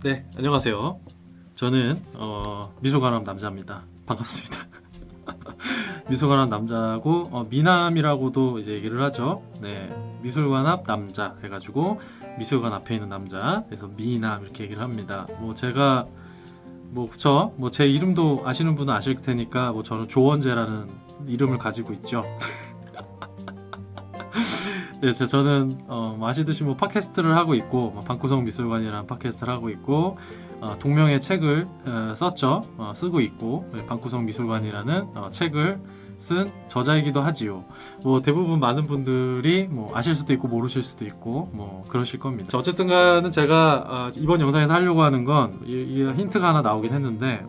네, 안녕하세요. 저는 미술관함 남자입니다. 반갑습니다. 미술관함 남자고 미남이라고도 이제 얘기를 하죠. 네, 미술관 앞 남자 해가지고 미술관 앞에 있는 남자, 그래서 미남 이렇게 얘기를 합니다. 뭐 제가 그쵸? 뭐 제 이름도 아시는 분은 아실 테니까 저는 조원재라는 이름을 가지고 있죠. 네, 저는 아시듯이 팟캐스트를 하고 있고 방구석 미술관이라는 팟캐스트를 하고 있고 동명의 책을 썼죠. 쓰고 있고 방구석 미술관이라는 책을 쓴 저자이기도 하지요. 대부분 많은 분들이 아실 수도 있고 모르실 수도 있고 그러실 겁니다. 어쨌든 간에 제가 이번 영상에서 하려고 하는 건 이 힌트가 하나 나오긴 했는데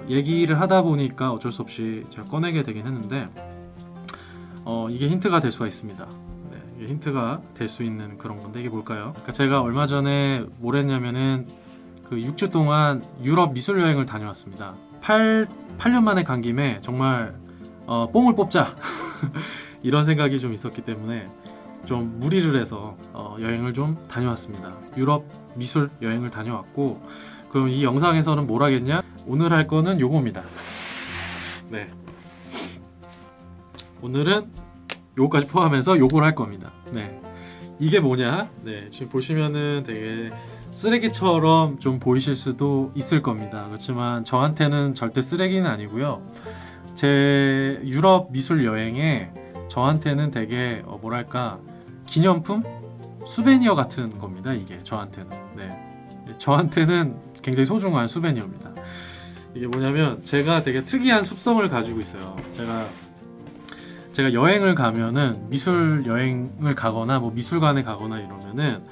얘기를 하다 보니까 어쩔 수 없이 제가 꺼내게 되긴 했는데 이게 힌트가 될 수가 있습니다. 네, 이게 힌트가 될 수 있는 그런 건데 이게 뭘까요? 그러니까 제가 얼마 전에 뭘 했냐면은 그 6주 동안 유럽 미술 여행을 다녀왔습니다. 8년 만에 간 김에 정말 뽕을 뽑자 이런 생각이 좀 있었기 때문에 좀 무리를 해서 여행을 좀 다녀왔습니다. 유럽 미술 여행을 다녀왔고, 그럼 이 영상에서는 뭘 하겠냐? 오늘 할 거는 요겁니다. 네. 오늘은 요거까지 포함해서 요걸 할 겁니다. 네. 이게 뭐냐? 네, 지금 보시면은 되게 쓰레기처럼 좀 보이실 수도 있을 겁니다. 그렇지만 저한테는 절대 쓰레기는 아니고요. 제 유럽 미술 여행에 저한테는 되게 뭐랄까 기념품? 수베니어 같은 겁니다. 이게 저한테는. 네. 저한테는 굉장히 소중한 수베니어입니다. 이게 뭐냐면 제가 되게 특이한 습성을 가지고 있어요. 제가 여행을 가면은 미술 여행을 가거나 미술관에 가거나 이러면은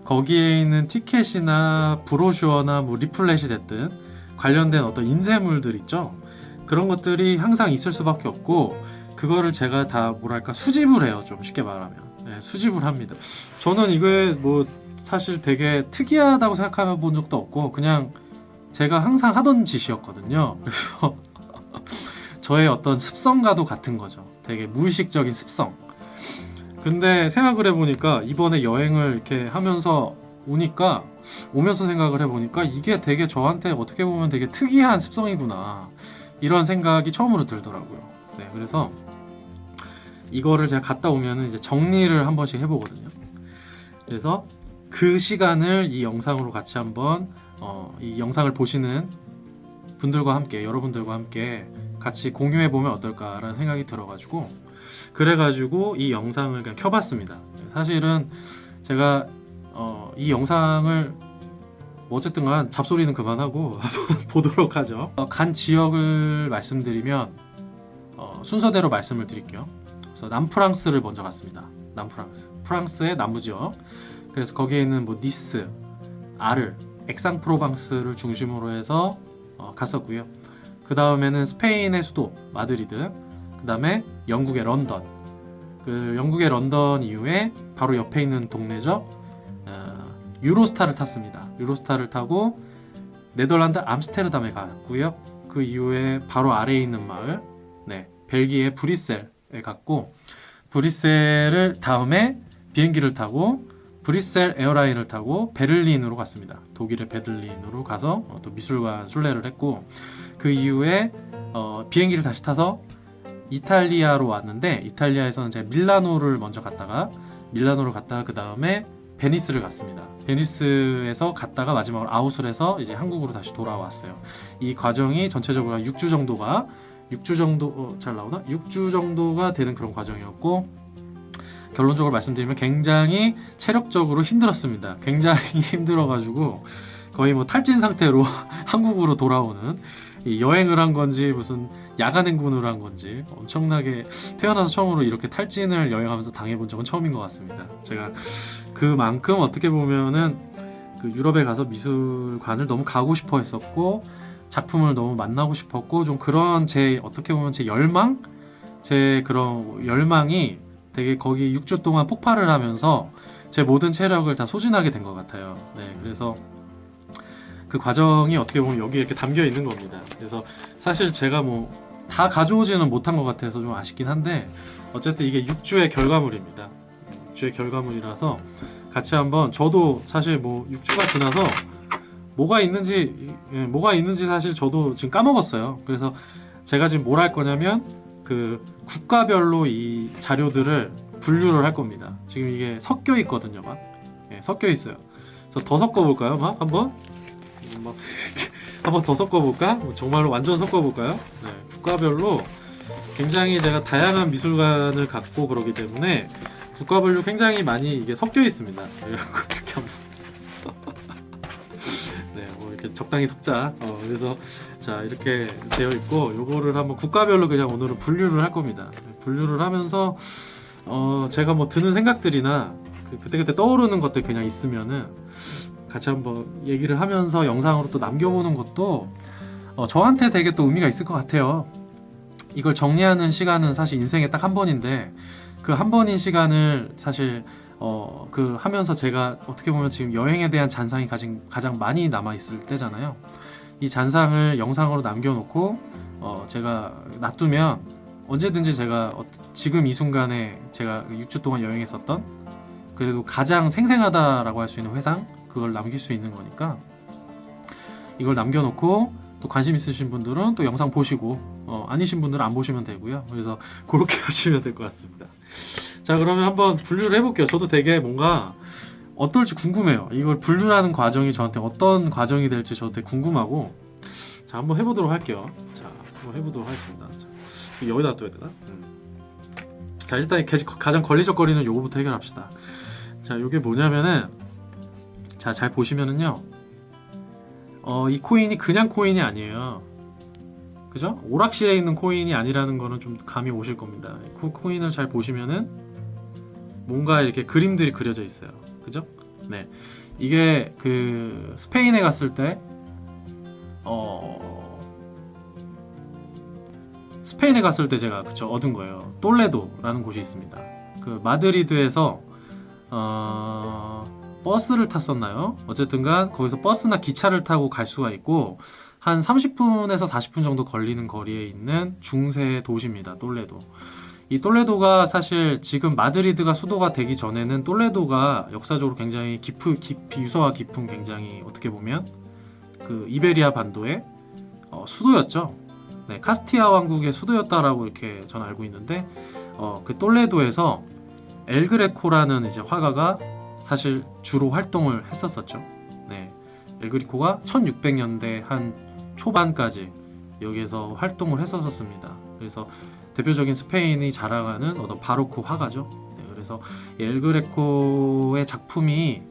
거기에 있는 티켓이나 브로슈어나 리플렛이 됐든 관련된 어떤 인쇄물들 있죠. 그런 것들이 항상 있을 수밖에 없고 그거를 제가 다 뭐랄까 수집을 해요. 좀 쉽게 말하면 네, 수집을 합니다. 저는 이게 사실 되게 특이하다고 생각해 본 적도 없고 그냥 제가 항상 하던 짓이었거든요. 그래서 저의 어떤 습성과도 같은 거죠. 되게 무의식적인 습성. 근데 생각을 해보니까 이번에 여행을 이렇게 하면서 오면서 생각을 해보니까 이게 되게 저한테 어떻게 보면 되게 특이한 습성이구나 이런 생각이 처음으로 들더라고요. 네, 그래서 이거를 제가 갔다 오면은 이제 정리를 한 번씩 해보거든요. 그래서 그 시간을 이 영상으로 같이 한번 이 영상을 보시는 분들과 함께 여러분들과 함께 같이 공유해보면 어떨까라는 생각이 들어가지고 그래가지고 이 영상을 그냥 켜봤습니다. 사실은 제가 이 영상을 어쨌든 간 잡소리는 그만하고 보도록 하죠. 간 지역을 말씀드리면 순서대로 말씀을 드릴게요. 그래서 남프랑스를 먼저 갔습니다. 남프랑스, 프랑스의 남부지역. 그래서 거기에 있는 니스, 아르, 엑상프로방스를 중심으로 해서 갔었고요. 그 다음에는 스페인의 수도 마드리드, 그 다음에 영국의 런던. 그 영국의 런던 이후에 바로 옆에 있는 동네죠. 유로스타를 탔습니다. 유로스타를 타고 네덜란드 암스테르담에 갔고요. 그 이후에 바로 아래에 있는 마을, 네, 벨기에 브뤼셀에 갔고, 브뤼셀을 다음에 비행기를 타고 브뤼셀 에어라인을 타고 베를린으로 갔습니다. 독일의 베를린으로 가서 또 미술관 순례를 했고, 그 이후에 비행기를 다시 타서 이탈리아로 왔는데 이탈리아에서는 제가 밀라노를 먼저 갔다가 그 다음에 베니스를 갔습니다. 베니스에서 갔다가 마지막으로 아웃을 해서 이제 한국으로 다시 돌아왔어요. 이 과정이 전체적으로 6주 정도가 6주 정도가 되는 그런 과정이었고, 결론적으로 말씀드리면 굉장히 체력적으로 힘들었습니다. 굉장히 힘들어가지고 거의 탈진 상태로 한국으로 돌아오는, 여행을 한 건지 무슨 야간 행군을 한 건지 엄청나게 태어나서 처음으로 이렇게 탈진을 여행하면서 당해본 적은 처음인 것 같습니다. 제가 그만큼 어떻게 보면은 그 유럽에 가서 미술관을 너무 가고 싶어 했었고 작품을 너무 만나고 싶었고 좀 그런 제 어떻게 보면 제 그런 열망이 되게 거기 6주 동안 폭발을 하면서 제 모든 체력을 다 소진하게 된 것 같아요. 네, 그래서 그 과정이 어떻게 보면 여기에 이렇게 담겨 있는 겁니다. 그래서 사실 제가 다 가져오지는 못한 것 같아서 좀 아쉽긴 한데 어쨌든 이게 6주의 결과물입니다. 6주의 결과물이라서 같이 한번, 저도 사실 6주가 지나서 뭐가 있는지 사실 저도 지금 까먹었어요. 그래서 제가 지금 뭘 할 거냐면 그 국가별로 이 자료들을 분류를 할 겁니다. 지금 이게 섞여 있거든요, 막. 예, 섞여 있어요. 그래서 더 섞어 볼까요, 막 한번? 막 한번 더 섞어 볼까? 정말로 완전 섞어 볼까요? 네, 국가별로 굉장히 제가 다양한 미술관을 갖고 그러기 때문에 국가별로 굉장히 많이 이게 섞여 있습니다. 그래갖고 이렇게 한번 네, 뭐 이렇게 적당히 섞자. 그래서 자 이렇게 되어 있고 요거를 한번 국가별로 그냥 오늘은 분류를 할 겁니다. 분류를 하면서 제가 뭐 드는 생각들이나 그때그때 떠오르는 것들 그냥 있으면은 같이 한번 얘기를 하면서 영상으로 또 남겨보는 것도 저한테 되게 또 의미가 있을 것 같아요. 이걸 정리하는 시간은 사실 인생에 딱 한 번인데 그 한 번인 시간을 사실 그 하면서 제가 어떻게 보면 지금 여행에 대한 잔상이 가장 많이 남아있을 때잖아요. 이 잔상을 영상으로 남겨놓고 제가 놔두면 언제든지 제가 지금 이 순간에 제가 6주 동안 여행했었던 그래도 가장 생생하다라고 할 수 있는 회상 그걸 남길 수 있는 거니까 이걸 남겨놓고 또 관심 있으신 분들은 또 영상 보시고 아니신 분들은 안 보시면 되고요. 그래서 그렇게 하시면 될 것 같습니다. 자 그러면 한번 분류를 해볼게요. 저도 되게 뭔가 어떨지 궁금해요. 이걸 분류하는 과정이 저한테 어떤 과정이 될지 저도 되게 궁금하고 자 한번 해보도록 할게요. 자 한번 해보도록 하겠습니다. 자, 여기다 놔둬야 되나? 자 일단 가장 걸리적거리는 요거부터 해결합시다. 자 요게 뭐냐면은 자 잘 보시면은요 이 코인이 그냥 코인이 아니에요. 그죠? 오락실에 있는 코인이 아니라는 거는 좀 감이 오실 겁니다. 코인을 잘 보시면은 뭔가 이렇게 그림들이 그려져 있어요. 그죠? 네. 이게 그 스페인에 갔을 때 스페인에 갔을 때 제가 그쵸 얻은 거예요. 똘레도라는 곳이 있습니다. 그 마드리드에서 버스를 탔었나요? 어쨌든간 거기서 버스나 기차를 타고 갈 수가 있고 한 30분에서 40분 정도 걸리는 거리에 있는 중세 도시입니다. 똘레도. 이 똘레도가 사실 지금 마드리드가 수도가 되기 전에는 똘레도가 역사적으로 굉장히 유서가 깊은 굉장히 어떻게 보면 그 이베리아 반도의 수도였죠. 네, 카스티아 왕국의 수도였다라고 이렇게 저는 알고 있는데 그 똘레도에서 엘그레코라는 이제 화가가 사실 주로 활동을 했었었죠. 네, 엘그리코가 1600년대 한 초반까지 여기에서 활동을 했었습니다. 그래서 대표적인 스페인이 자랑하는 어떤 바로크 화가죠. 네, 그래서 엘그레코의 작품이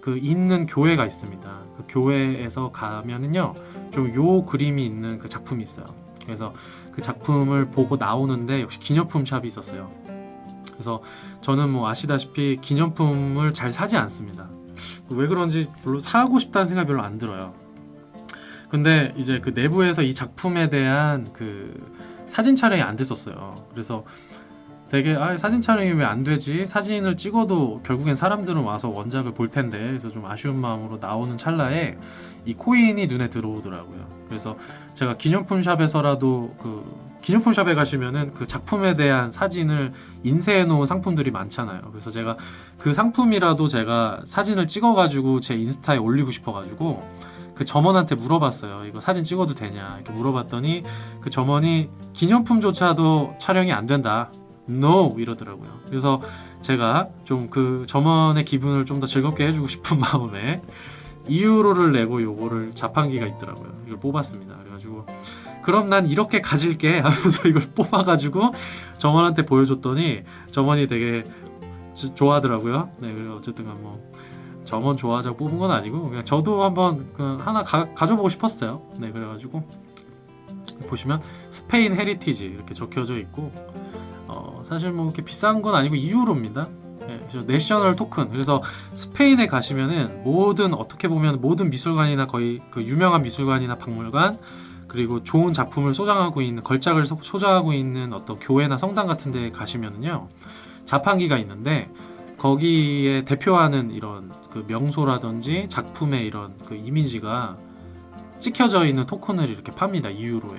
그 있는 교회가 있습니다. 그 교회에서 가면은요, 좀 요 그림이 있는 그 작품이 있어요. 그래서 그 작품을 보고 나오는데 역시 기념품 샵이 있었어요. 그래서 저는 뭐 아시다시피 기념품을 잘 사지 않습니다. 왜 그런지 별로 사고 싶다는 생각이 별로 안 들어요. 근데 이제 그 내부에서 이 작품에 대한 그 사진 촬영이 안 됐었어요. 그래서 되게 사진 촬영이 왜 안 되지? 사진을 찍어도 결국엔 사람들은 와서 원작을 볼 텐데 그래서 좀 아쉬운 마음으로 나오는 찰나에 이 코인이 눈에 들어오더라고요. 그래서 제가 기념품 샵에서라도 기념품 샵에 가시면은 그 작품에 대한 사진을 인쇄해 놓은 상품들이 많잖아요. 그래서 제가 그 상품이라도 제가 사진을 찍어 가지고 제 인스타에 올리고 싶어 가지고 그 점원한테 물어봤어요. 이거 사진 찍어도 되냐 이렇게 물어봤더니 그 점원이 기념품조차도 촬영이 안 된다. No 이러더라고요. 그래서 제가 좀 그 점원의 기분을 좀 더 즐겁게 해주고 싶은 마음에 2유로를 내고 요거를 자판기가 있더라고요. 이걸 뽑았습니다. 그래가지고 그럼 난 이렇게 가질게 하면서 이걸 뽑아가지고 점원한테 보여줬더니 점원이 되게 좋아하더라고요. 네, 그래서 어쨌든 뭐 점원 좋아하자고 뽑은 건 아니고 그냥 저도 한번 하나 가져보고 싶었어요. 네, 그래가지고 보시면 스페인 헤리티지 이렇게 적혀져 있고 사실 뭐 이렇게 비싼 건 아니고 2유로입니다. 네, 그래서 내셔널 토큰. 그래서 스페인에 가시면은 어떻게 보면 모든 미술관이나 거의 그 유명한 미술관이나 박물관 그리고 좋은 작품을 소장하고 있는 걸작을 소장하고 있는 어떤 교회나 성당 같은 데 가시면은요 자판기가 있는데 거기에 대표하는 이런 그 명소라든지 작품의 이런 그 이미지가 찍혀져 있는 토큰을 이렇게 팝니다. 2유로에.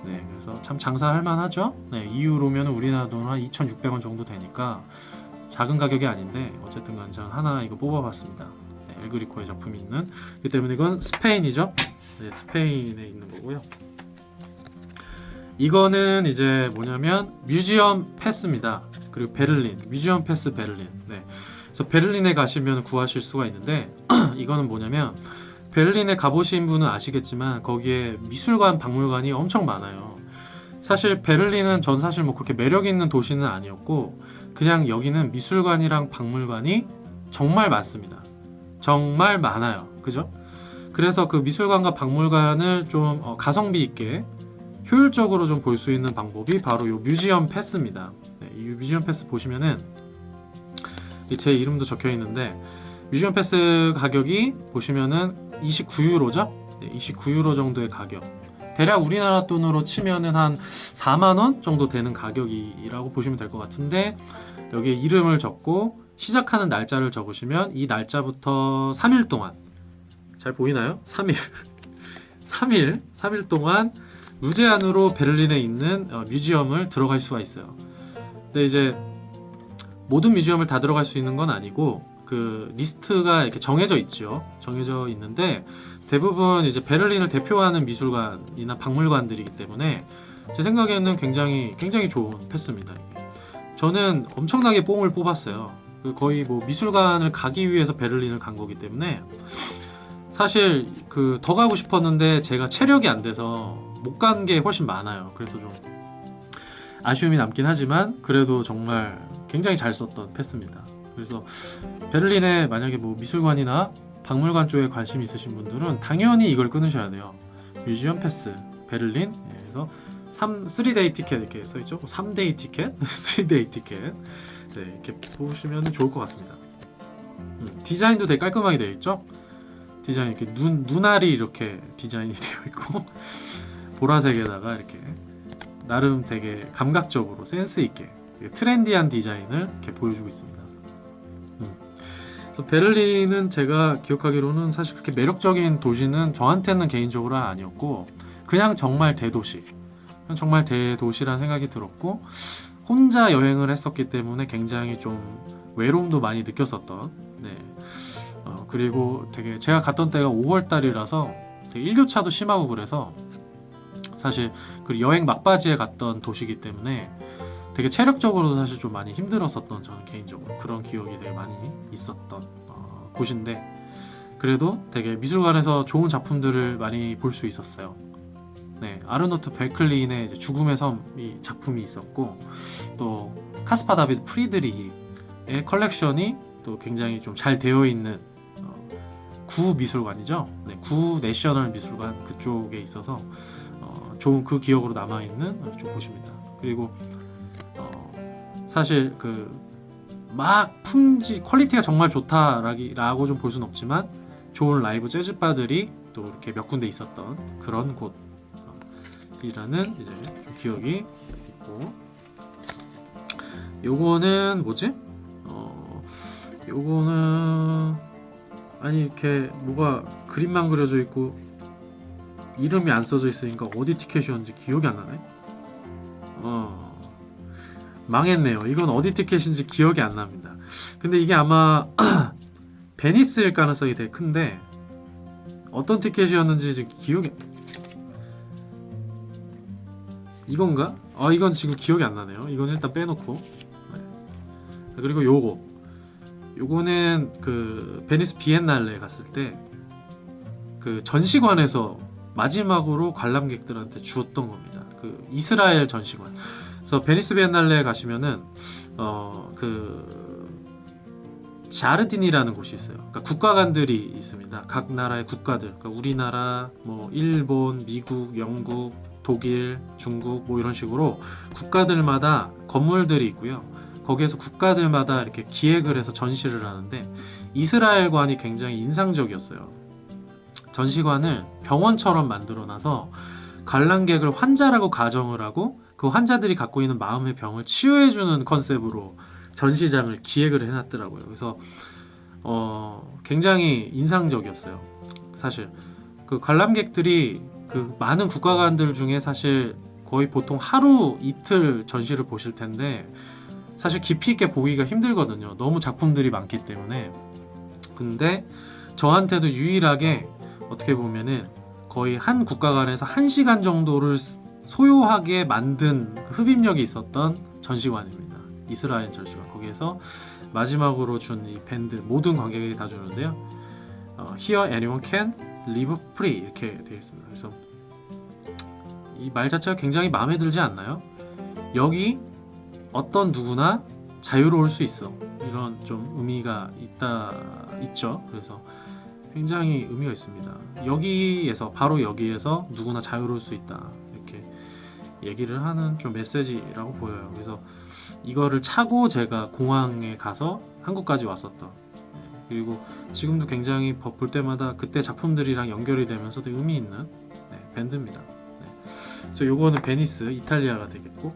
네, 그래서 참 장사할 만하죠. 네, 2유로면 우리나라 돈으로 한 2,600원 정도 되니까 작은 가격이 아닌데 어쨌든 간 전 하나 이거 뽑아봤습니다. 네, 에그리코의 작품이 있는. 그렇기 때문에 이건 스페인이죠. 네, 스페인에 있는 거고요. 이거는 이제 뭐냐면 뮤지엄 패스입니다. 그리고 베를린, 뮤지엄 패스 베를린. 네. 그래서 베를린에 가시면 구하실 수가 있는데 이거는 뭐냐면 베를린에 가보신 분은 아시겠지만 거기에 미술관, 박물관이 엄청 많아요. 사실 베를린은 전 사실 뭐 그렇게 매력 있는 도시는 아니었고 그냥 여기는 미술관이랑 박물관이 정말 많습니다. 정말 많아요. 그죠? 그래서 그 미술관과 박물관을 좀 가성비 있게 효율적으로 좀 볼 수 있는 방법이 바로 이 뮤지엄 패스입니다. 네, 이 뮤지엄 패스 보시면은 제 이름도 적혀 있는데 뮤지엄 패스 가격이 보시면은 29유로죠? 네, 29유로 정도의 가격. 대략 우리나라 돈으로 치면은 한 4만 원 정도 되는 가격이라고 보시면 될 것 같은데 여기에 이름을 적고 시작하는 날짜를 적으시면 이 날짜부터 3일 동안 잘 보이나요? 3일 3일 동안 무제한으로 베를린에 있는 뮤지엄을 들어갈 수가 있어요. 근데 이제 모든 뮤지엄을 다 들어갈 수 있는 건 아니고 그 리스트가 이렇게 정해져 있죠. 정해져 있는데 대부분 이제 베를린을 대표하는 미술관이나 박물관들이기 때문에 제 생각에는 굉장히 좋은 패스입니다. 이게. 저는 엄청나게 뽕을 뽑았어요. 거의 뭐 미술관을 가기 위해서 베를린을 간 거기 때문에 사실 그 더 가고 싶었는데 제가 체력이 안 돼서 못 간 게 훨씬 많아요. 그래서 좀 아쉬움이 남긴 하지만 그래도 정말 굉장히 잘 썼던 패스입니다. 그래서 베를린에 만약에 뭐 미술관이나 박물관 쪽에 관심 있으신 분들은 당연히 이걸 끊으셔야 돼요. 뮤지엄 패스 베를린. 그래서 3데이 티켓 이렇게 써있죠. 3데이 티켓, 3데이 티켓. 네, 이렇게 보시면 좋을 것 같습니다. 디자인도 되게 깔끔하게 되어 있죠. 디자인 이렇게 눈알이 이렇게 디자인이 되어 있고 보라색에다가 이렇게 나름 되게 감각적으로 센스 있게 트렌디한 디자인을 이렇게 보여주고 있습니다. 그래서 베를린은 제가 기억하기로는 사실 그렇게 매력적인 도시는 저한테는 개인적으로 아니었고 그냥 정말 대도시, 정말 대도시라는 생각이 들었고 혼자 여행을 했었기 때문에 굉장히 좀 외로움도 많이 느꼈었던. 네. 그리고 되게 제가 갔던 때가 5월달이라서 되게 일교차도 심하고 그래서 사실 그 여행 막바지에 갔던 도시이기 때문에 되게 체력적으로도 사실 좀 많이 힘들었었던 저는 개인적으로 그런 기억이 되게 많이 있었던 곳인데 그래도 되게 미술관에서 좋은 작품들을 많이 볼 수 있었어요. 네, 아르노트 벨클린의 이제 죽음의 섬이 작품이 있었고 또 카스파 다비드 프리드리히의 컬렉션이 또 굉장히 좀 잘 되어 있는 구 미술관이죠. 네, 구 내셔널 미술관 그쪽에 있어서 좋은 그 기억으로 남아있는 좀 곳입니다. 그리고 사실 그 막 품질 퀄리티가 정말 좋다라고 좀 볼 수는 없지만 좋은 라이브 재즈바들이 또 이렇게 몇 군데 있었던 그런 곳이라는 이제 기억이 있고 요거는 뭐지? 요거는 아니 이렇게 뭐가 그림만 그려져 있고 이름이 안 써져 있으니까 어디 티켓이었는지 기억이 안 나네. 망했네요. 이건 어디 티켓인지 기억이 안 납니다. 근데 이게 아마 베니스일 가능성이 되게 큰데 어떤 티켓이었는지 지금 기억이 이건가? 이건 지금 기억이 안 나네요. 이건 일단 빼놓고. 네. 그리고 요거는 그 베니스 비엔날레 갔을 때 그 전시관에서 마지막으로 관람객들한테 주었던 겁니다. 그 이스라엘 전시관. 그래서 베니스 비엔날레에 가시면은 그 자르딘이라는 곳이 있어요. 그러니까 국가관들이 있습니다. 각 나라의 국가들. 그러니까 우리나라, 뭐 일본, 미국, 영국, 독일, 중국 뭐 이런 식으로 국가들마다 건물들이 있고요. 거기에서 국가들마다 이렇게 기획을 해서 전시를 하는데 이스라엘관이 굉장히 인상적이었어요. 전시관을 병원처럼 만들어놔서 관람객을 환자라고 가정을 하고 그 환자들이 갖고 있는 마음의 병을 치유해주는 컨셉으로 전시장을 기획을 해놨더라고요. 그래서 굉장히 인상적이었어요. 사실 그 관람객들이 그 많은 국가관들 중에 사실 거의 보통 하루 이틀 전시를 보실 텐데 사실 깊이 있게 보기가 힘들거든요. 너무 작품들이 많기 때문에. 근데 저한테도 유일하게 어떻게 보면은 거의 한 국가관에서 1시간 정도를 소요하게 만든 그 흡입력이 있었던 전시관입니다. 이스라엘 전시관. 거기에서 마지막으로 준 이 밴드 모든 관객에게 다 주는데요. Here anyone can live free 이렇게 되어 있습니다. 그래서 이 말 자체가 굉장히 마음에 들지 않나요? 여기 어떤 누구나 자유로울 수 있어. 이런 좀 의미가 있죠. 그래서 굉장히 의미가 있습니다. 여기에서 바로 여기에서 누구나 자유로울 수 있다. 이렇게 얘기를 하는 좀 메시지라고 보여요. 그래서 이거를 차고 제가 공항에 가서 한국까지 왔었던, 그리고 지금도 굉장히 볼 때마다 그때 작품들이랑 연결이 되면서도 의미 있는 밴드입니다. 그래서 요거는 베니스 이탈리아가 되겠고,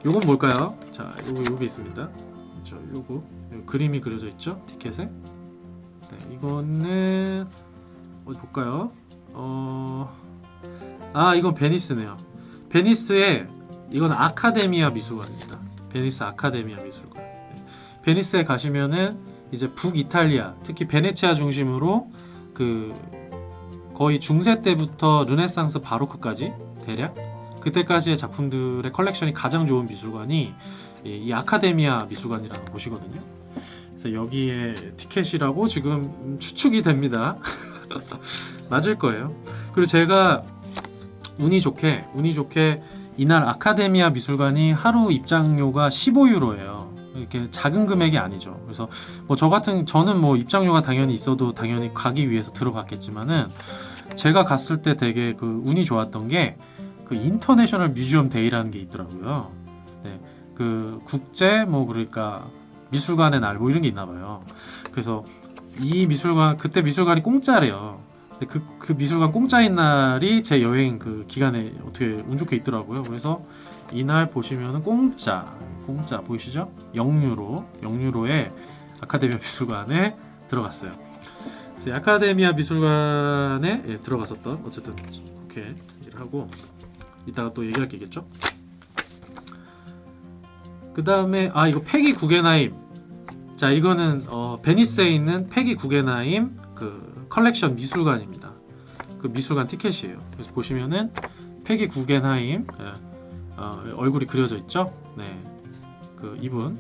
요건 뭘까요? 자, 요게 있습니다. 요거 그림이 그려져 있죠? 티켓에. 이거는 어디 볼까요? 이건 베니스네요. 베니스에 이건 아카데미아 미술관입니다. 베니스 아카데미아 미술관. 베니스에 가시면은 이제 북이탈리아, 특히 베네치아 중심으로 그 거의 중세 때부터 르네상스 바로크까지 대략 그때까지의 작품들의 컬렉션이 가장 좋은 미술관이 이 아카데미아 미술관이라는 곳이거든요. 그래서 여기에 티켓이라고 지금 추측이 됩니다. 맞을 거예요. 그리고 제가 운이 좋게 이날 아카데미아 미술관이 하루 입장료가 15유로예요. 이렇게 작은 금액이 아니죠. 그래서 뭐 저는 뭐 입장료가 당연히 있어도 당연히 가기 위해서 들어갔겠지만은, 제가 갔을 때 되게 그 운이 좋았던 게 그 인터내셔널 뮤지엄 데이라는 게 있더라고요. 그 국제 뭐 그러니까 미술관의 날 뭐 이런 게 있나 봐요. 그래서 이 미술관, 그때 미술관이 공짜래요. 근데 그 미술관 공짜인 날이 제 여행 그 기간에 어떻게 운 좋게 있더라고요. 그래서 이날 보시면은 공짜 보이시죠? 0유로에 아카데미아 미술관에 들어갔어요. 그래서 아카데미아 미술관에 들어갔었던, 어쨌든 그렇게 얘기를 하고 이따가 또 얘기할 게 있겠죠? 그 다음에 이거 페기 구겐하임. 자, 이거는 베니스에 있는 페기 구겐하임 그 컬렉션 미술관입니다. 그 미술관 티켓이에요. 그래서 보시면은 페기 구겐하임 얼굴이 그려져 있죠. 그 이분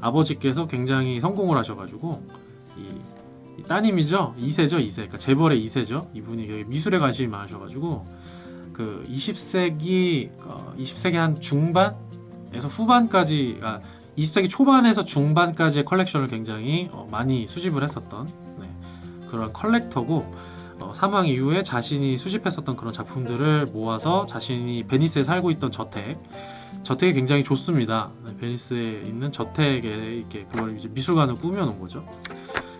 아버지께서 굉장히 성공을 하셔가지고 이 따님이죠. 2세죠. 그러니까 재벌의 2세죠. 이분이 미술에 관심이 많으셔가지고 그 20세기 한 중반에서 후반까지, 20세기 초반에서 중반까지의 컬렉션을 굉장히 많이 수집을 했었던 그런 컬렉터고, 사망 이후에 자신이 수집했었던 그런 작품들을 모아서 자신이 베니스에 살고 있던 저택이 굉장히 좋습니다. 베니스에 있는 저택에 이렇게 그걸 이제 미술관을 꾸며놓은 거죠.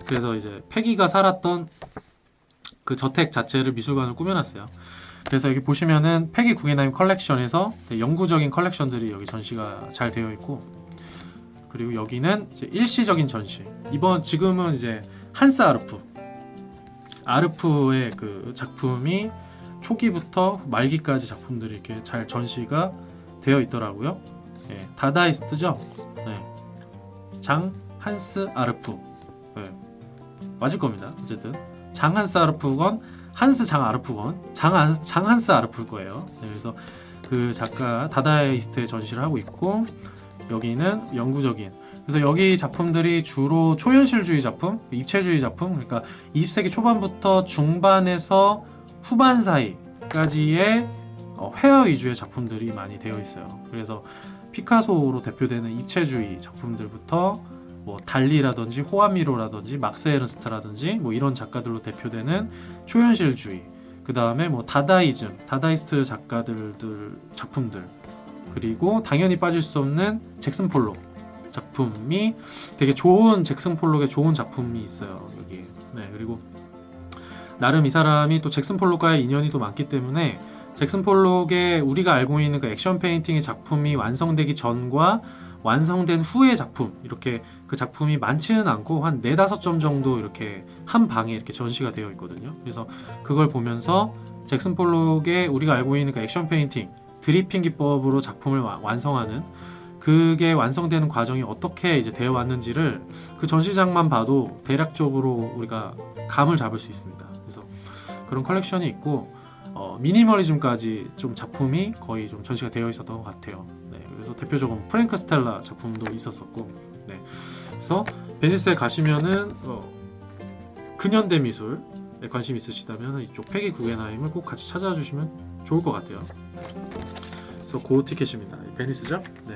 그래서 이제 패기가 살았던 그 저택 자체를 미술관을 꾸며놨어요. 그래서 여기 보시면은 패기 구겐하임 컬렉션에서 영구적인 컬렉션들이 여기 전시가 잘 되어 있고, 그리고 여기는 이제 일시적인 전시. 지금은 이제 한스 아르프의 그 작품이 초기부터 말기까지 작품들이 이렇게 잘 전시가 되어 있더라고요. 다다이스트죠. 장 한스 아르프. 맞을 겁니다. 어쨌든 장 한스 아르프건 한스 장 아르프건 장 한스 아르프일 거예요. 그래서 그 작가 다다이스트의 전시를 하고 있고, 여기는 영구적인. 그래서 여기 작품들이 주로 초현실주의 작품, 입체주의 작품, 그러니까 20세기 초반부터 중반에서 후반 사이까지의 회화 위주의 작품들이 많이 되어 있어요. 그래서 피카소로 대표되는 입체주의 작품들부터 뭐 달리라든지 호아미로라든지 막스 에르스트라든지 뭐 이런 작가들로 대표되는 초현실주의, 그 다음에 뭐 다다이스트 작가들 작품들, 그리고 당연히 빠질 수 없는 잭슨 폴록 작품이 되게 좋은, 잭슨 폴록의 좋은 작품이 있어요 여기. 그리고 나름 이 사람이 또 잭슨 폴록과의 인연이 또 많기 때문에 잭슨 폴록의 우리가 알고 있는 그 액션 페인팅의 작품이 완성되기 전과 완성된 후의 작품, 이렇게 그 작품이 많지는 않고 한 4-5점 정도 이렇게 한 방에 이렇게 전시가 되어 있거든요. 그래서 그걸 보면서 잭슨 폴록의 우리가 알고 있는 그 액션 페인팅, 드리핑 기법으로 작품을 완성하는 그게 완성되는 과정이 어떻게 이제 되어 왔는지를 그 전시장만 봐도 대략적으로 우리가 감을 잡을 수 있습니다. 그래서 그런 컬렉션이 있고 미니멀리즘까지 좀 작품이 거의 좀 전시가 되어 있었던 것 같아요. 네, 그래서 대표적으로 프랭크 스텔라 작품도 있었었고, 네, 그래서 베니스에 가시면은 근현대 미술에 관심 있으시다면 이쪽 페기 구겐하임을 꼭 같이 찾아주시면 좋을 것 같아요. 그래서 그 티켓입니다. 베니스죠? 네.